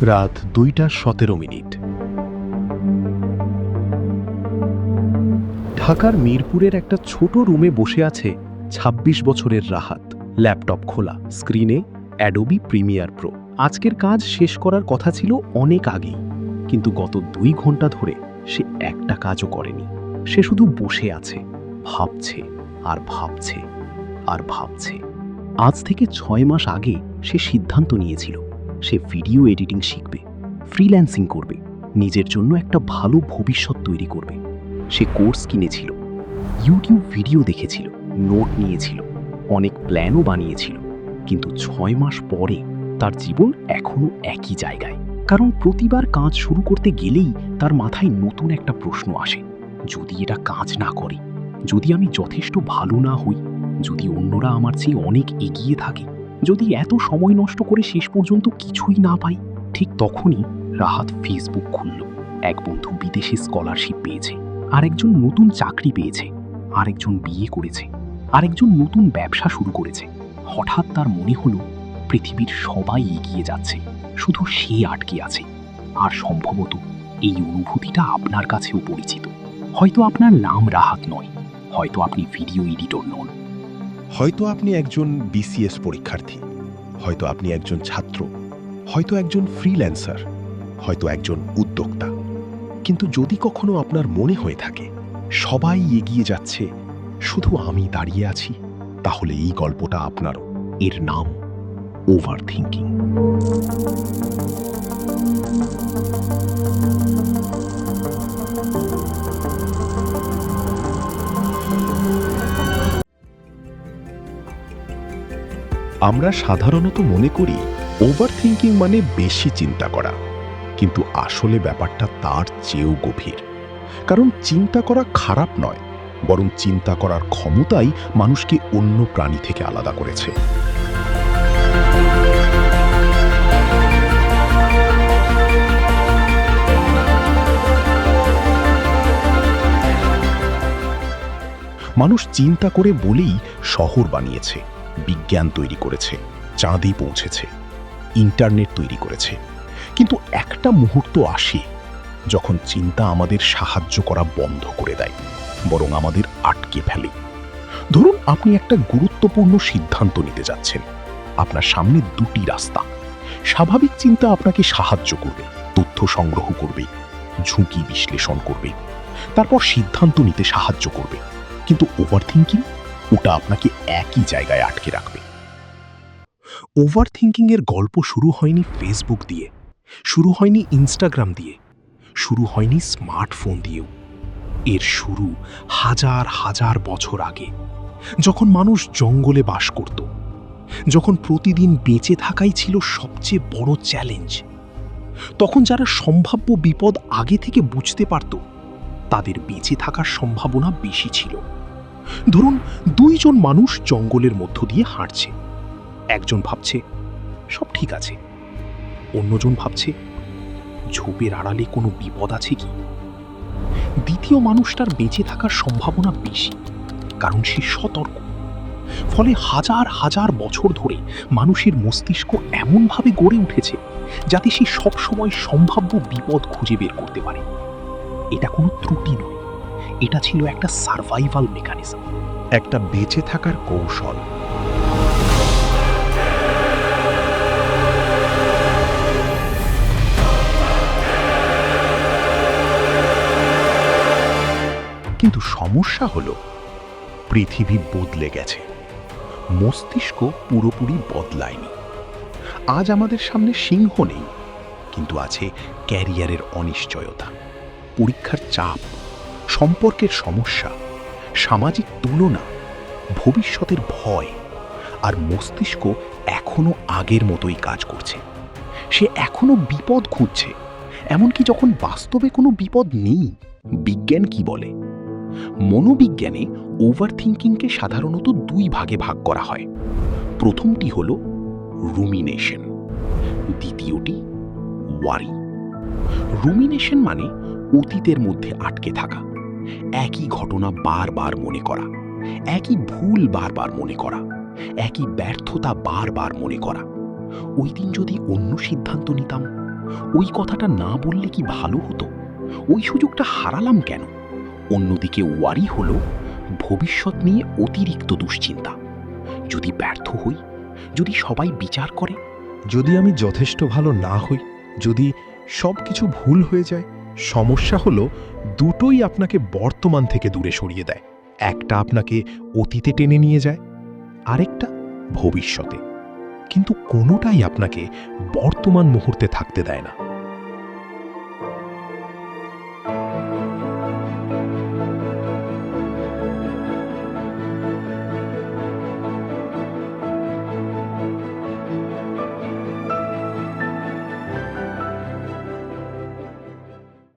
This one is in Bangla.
রাত 2:17। ঢাকার মিরপুরের একটা ছোট রুমে বসে আছে ২৬ বছরের রাহাত। ল্যাপটপ খোলা, স্ক্রিনে অ্যাডোবি প্রিমিয়ার প্রো। আজকের কাজ শেষ করার কথা ছিল অনেক আগেই, কিন্তু গত 2 ঘন্টা ধরে সে একটা কাজও করেনি। সে শুধু বসে আছে, ভাবছে আর ভাবছে আর ভাবছে। আজ থেকে 6 মাস আগে সে সিদ্ধান্ত নিয়েছিল সে ভিডিও এডিটিং শিখবে, ফ্রিল্যান্সিং করবে, নিজের জন্য একটা ভালো ভবিষ্যৎ তৈরি করবে। সে কোর্স কিনেছিল, ইউটিউব ভিডিও দেখেছিল, নোট নিয়েছিল, অনেক প্ল্যানও বানিয়েছিল। কিন্তু 6 মাস পরে তার জীবন এখনো একই জায়গায়। কারণ প্রতিবার কাজ শুরু করতে গেলেই তার মাথায় নতুন একটা প্রশ্ন আসে, যদি এটা কাজ না করে, যদি আমি যথেষ্ট ভালো না হই, যদি অন্যরা আমার চেয়ে অনেক এগিয়ে থাকে, যদি এত সময় নষ্ট করে শেষ পর্যন্ত কিছুই না পাই। ঠিক তখনই রাহাত ফেসবুক খুলল। এক বন্ধু বিদেশে স্কলারশিপ পেয়েছে, আরেকজন নতুন চাকরি পেয়েছে, আরেকজন বিয়ে করেছে, আরেকজন নতুন ব্যবসা শুরু করেছে। হঠাৎ তার মনে হলো পৃথিবীর সবাই এগিয়ে যাচ্ছে, শুধু সে আটকে আছে। আর সম্ভবত এই অনুভূতিটা আপনার কাছেও পরিচিত। হয়তো আপনার নাম রাহাত নয়, হয়তো আপনি ভিডিও এডিটর নন, হয়তো আপনি একজন বিসিএস পরীক্ষার্থী, হয়তো আপনি একজন ছাত্র, হয়তো একজন ফ্রিল্যান্সার, হয়তো একজন উদ্যোক্তা। কিন্তু যদি কখনো আপনার মনে হয়ে থাকে সবাই এগিয়ে যাচ্ছে, শুধু আমি দাঁড়িয়ে আছি, তাহলে এই গল্পটা আপনারও। এর নাম ওভার থিঙ্কিং। আমরা সাধারণত মনে করি ওভার থিঙ্কিং মানে বেশি চিন্তা করা, কিন্তু আসলে ব্যাপারটা তার চেয়েও গভীর। কারণ চিন্তা করা খারাপ নয়, বরং চিন্তা করার ক্ষমতাই মানুষকে অন্য প্রাণী থেকে আলাদা করেছে। মানুষ চিন্তা করে বলেই শহর বানিয়েছে, বিজ্ঞান তৈরি করেছে, চাঁদে পৌঁছেছে, ইন্টারনেট তৈরি করেছে। কিন্তু একটা মুহূর্ত আসে যখন চিন্তা আমাদের সাহায্য করা বন্ধ করে দেয়, বরং আমাদের আটকে ফেলে। ধরুন আপনি একটা গুরুত্বপূর্ণ সিদ্ধান্ত নিতে যাচ্ছেন। আপনার সামনে 2টি রাস্তা। স্বাভাবিক চিন্তা আপনাকে সাহায্য করবে, তথ্য সংগ্রহ করবে, ঝুঁকি বিশ্লেষণ করবে, তারপর সিদ্ধান্ত নিতে সাহায্য করবে। কিন্তু ওভার থিঙ্কিং, ওটা আপনাকে একই জায়গায় আটকে রাখবে। ওভার থিঙ্কিং এর গল্প শুরু হয়নি ফেসবুক দিয়ে, শুরু হয়নি ইনস্টাগ্রাম দিয়ে, শুরু হয়নি স্মার্টফোন দিয়েও। এর শুরু হাজার হাজার বছর আগে, যখন মানুষ জঙ্গলে বাস করত, যখন প্রতিদিন বেঁচে থাকাই ছিল সবচেয়ে বড় চ্যালেঞ্জ। তখন যারা সম্ভাব্য বিপদ আগে থেকে বুঝতে পারত, তাদের বেঁচে থাকার সম্ভাবনা বেশি ছিল। ধরুন 2 জন মানুষ জঙ্গলের মধ্য দিয়ে হাঁটছে। একজন ভাবছে সব ঠিক আছে, অন্যজন ভাবছে ঝোপের আড়ালে কোনো বিপদ আছে কি। দ্বিতীয় মানুষটার বেঁচে থাকার সম্ভাবনা বেশি, কারণ সে সতর্ক। ফলে হাজার হাজার বছর ধরে মানুষের মস্তিষ্ক এমনভাবে গড়ে উঠেছে যাতে সে সবসময় সম্ভাব্য বিপদ খুঁজে বের করতে পারে। এটা কোনো ত্রুটি নয়, এটা ছিল একটা সার্ভাইভাল মেকানিজম, একটা বেঁচে থাকার কৌশল। কিন্তু সমস্যা হলো পৃথিবী বদলে গেছে, মস্তিষ্ক পুরোপুরি বদলায়নি। আজ আমাদের সামনে সিংহ নেই, কিন্তু আছে ক্যারিয়ারের অনিশ্চয়তা, পরীক্ষার চাপ, সম্পর্কের সমস্যা, সামাজিক তুলনা, ভবিষ্যতের ভয়। আর মস্তিষ্ক এখনো আগের মতোই কাজ করছে। সে এখনো বিপদ খুঁজছে, এমনকি যখন বাস্তবে কোনো বিপদ নেই। বিজ্ঞান কি বলে? মনোবিজ্ঞানে ওভার থিঙ্কিংকে সাধারণত 2 ভাগে ভাগ করা হয়। প্রথমটি হল রুমিনেশন, দ্বিতীয়টি ওয়ারি। রুমিনেশন মানে অতীতের মধ্যে আটকে থাকা, একই ঘটনা বারবার মনে করা, একই ভুল বারবার মনে করা, একই ব্যর্থতা বারবার মনে করা। ওই দিন যদি অন্য সিদ্ধান্ত নিতাম, ওই কথাটা না বললে কি ভালো হতো? ওই সুযোগটা হারালাম কেন? অন্যদিকে ওয়ারি হলো ভবিষ্যৎ নিয়ে অতিরিক্ত দুশ্চিন্তা। যদি ব্যর্থ হই, যদি সবাই বিচার করে, যদি আমি যথেষ্ট ভালো না হই, যদি সব কিছু ভুল হয়ে যায়। সমস্যা হলো দুটোই আপনাকে বর্তমান থেকে দূরে সরিয়ে দেয়। একটা আপনাকে অতীতে টেনে নিয়ে যায়, আরেকটা ভবিষ্যতে। কিন্তু কোনোটাই আপনাকে বর্তমান মুহূর্তে থাকতে দেয় না।